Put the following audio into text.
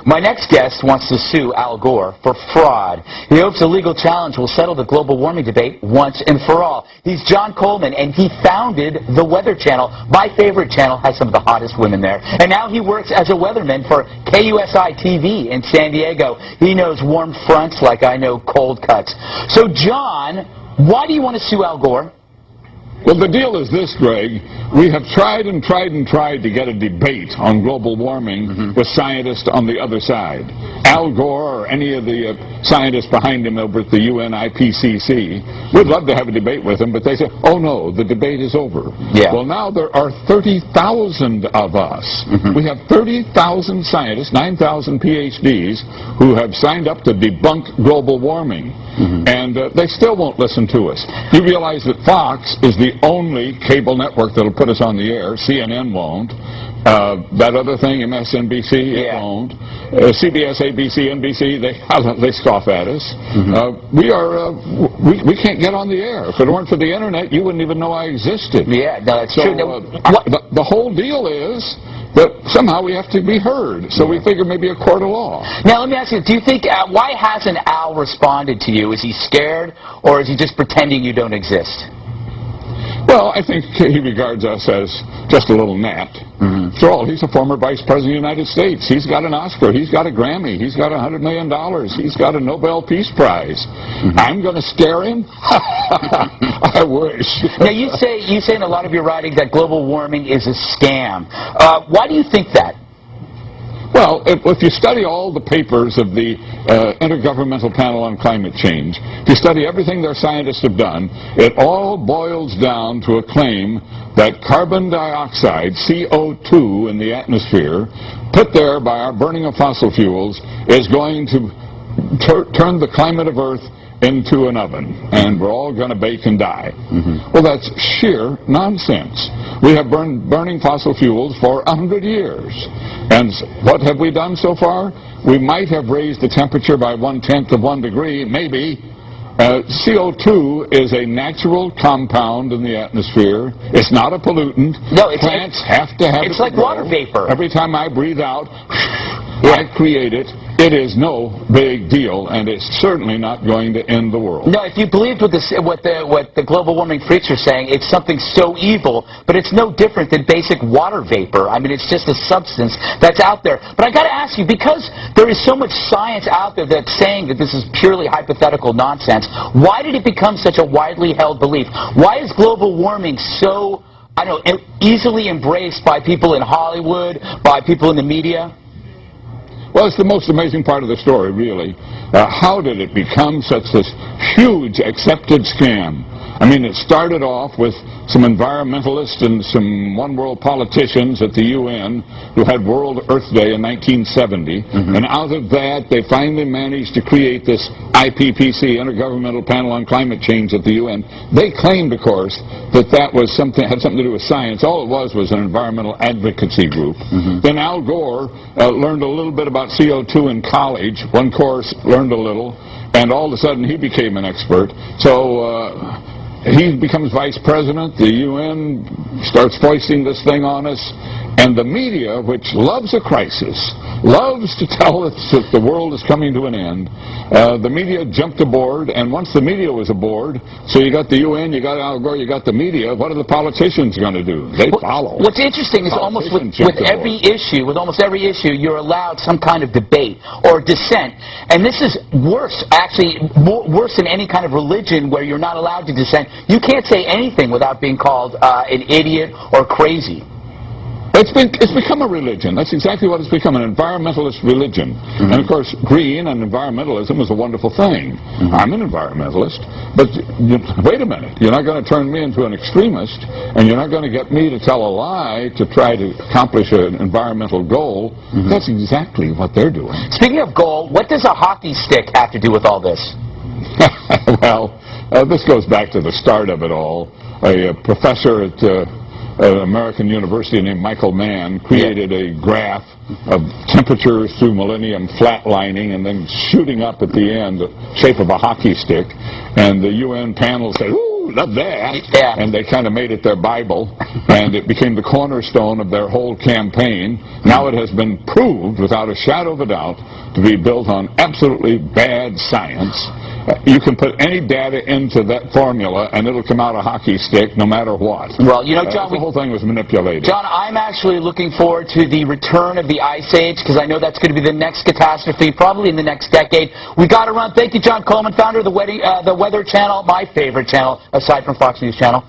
My next guest wants to sue Al Gore for fraud. He hopes a legal challenge will settle the global warming debate once and for all. He's John Coleman, and he founded the Weather Channel. My favorite channel, has some of the hottest women there. And now he works as a weatherman for KUSI TV in San Diego. He knows warm fronts like I know cold cuts. So, John, why do you want to sue Al Gore? Well, the deal is this, Greg. We have tried and tried and tried to get a debate on global warming with scientists on the other side. Al Gore or any of the scientists behind him over at the UN IPCC, we'd love to have a debate with them, but they say, oh no, the debate is over. Yeah. Well, now there are 30,000 of us. We have 30,000 scientists, 9,000 PhDs, who have signed up to debunk global warming. And they still won't listen to us. You realize that Fox is the only cable network that'll put us on the air. CNN won't. That other thing, MSNBC, it won't. CBS, ABC, NBC, they scoff at us. We can't get on the air. If it weren't for the internet, you wouldn't even know I existed. Yeah, no, that's true. The whole deal is that somehow we have to be heard. So we figure maybe a court of law. Now, let me ask you, do you think, why hasn't Al responded to you? Is he scared, or is he just pretending you don't exist? Well, I think he regards us as just a little gnat. After all, he's a former vice president of the United States. He's got an Oscar. He's got a Grammy. He's got $100 million. He's got a Nobel Peace Prize. I'm going to scare him? I wish. Now, you say in a lot of your writing that global warming is a scam. Why do you think that? Well, if you study all the papers of the Intergovernmental Panel on Climate Change, if you study everything their scientists have done, it all boils down to a claim that carbon dioxide, CO2 in the atmosphere, put there by our burning of fossil fuels, is going to turn the climate of Earth into an oven, and we're all going to bake and die. Well, that's sheer nonsense. We have been burning fossil fuels for 100 years. And what have we done so far? We might have raised the temperature by 1/10 of 1 degree, maybe. CO2 is a natural compound in the atmosphere. It's not a pollutant. No, plants have to have it. It's like water vapor. Every time I breathe out, I create it. It is no big deal, and it's certainly not going to end the world. No, if you believed what the global warming freaks are saying, it's something so evil, but it's no different than basic water vapor. I mean, it's just a substance that's out there. But I got to ask you, because there is so much science out there that's saying that this is purely hypothetical nonsense, why did it become such a widely held belief? Why is global warming so, I don't know, easily embraced by people in Hollywood, by people in the media? Well, it's the most amazing part of the story, really. How did it become such this huge accepted scam? I mean, it started off with some environmentalists and some one-world politicians at the UN who had World Earth Day in 1970. And out of that, they finally managed to create this IPCC, Intergovernmental Panel on Climate Change at the UN. They claimed, of course, that that was had something to do with science. All it was an environmental advocacy group. Then Al Gore learned a little bit about CO2 in college. One course, learned a little, and all of a sudden he became an expert. So he becomes vice president. The UN starts foisting this thing on us. And the media, which loves a crisis, loves to tell us that the world is coming to an end, the media jumped aboard. And once the media was aboard, so you got the UN, you got Al Gore, you got the media, what are the politicians going to do? They follow. What's interesting is almost with every issue, almost every issue, you're allowed some kind of debate or dissent. And this is worse, actually, worse than any kind of religion where you're not allowed to dissent. You can't say anything without being called an idiot or crazy. It's become a religion. That's exactly what it's become, an environmentalist religion. And of course, green and environmentalism is a wonderful thing. I'm an environmentalist, but wait a minute. You're not going to turn me into an extremist, and you're not going to get me to tell a lie to try to accomplish an environmental goal. That's exactly what they're doing. Speaking of goal, what does a hockey stick have to do with all this? Well, this goes back to the start of it all. A professor at an American university named Michael Mann created a graph of temperatures through millennium flatlining and then shooting up at the end, the shape of a hockey stick. And the UN panel said, ooh, woo, love that. Yeah. And they kind of made it their Bible, and it became the cornerstone of their whole campaign. Now it has been proved, without a shadow of a doubt, to be built on absolutely bad science. You can put any data into that formula, and it'll come out a hockey stick no matter what. Well, you know, John, the whole thing was manipulated. John, I'm actually looking forward to the return of the Ice Age, because I know that's going to be the next catastrophe, probably in the next decade. We got to run. Thank you, John Coleman, founder of the Weather Channel, my favorite channel, aside from Fox News Channel.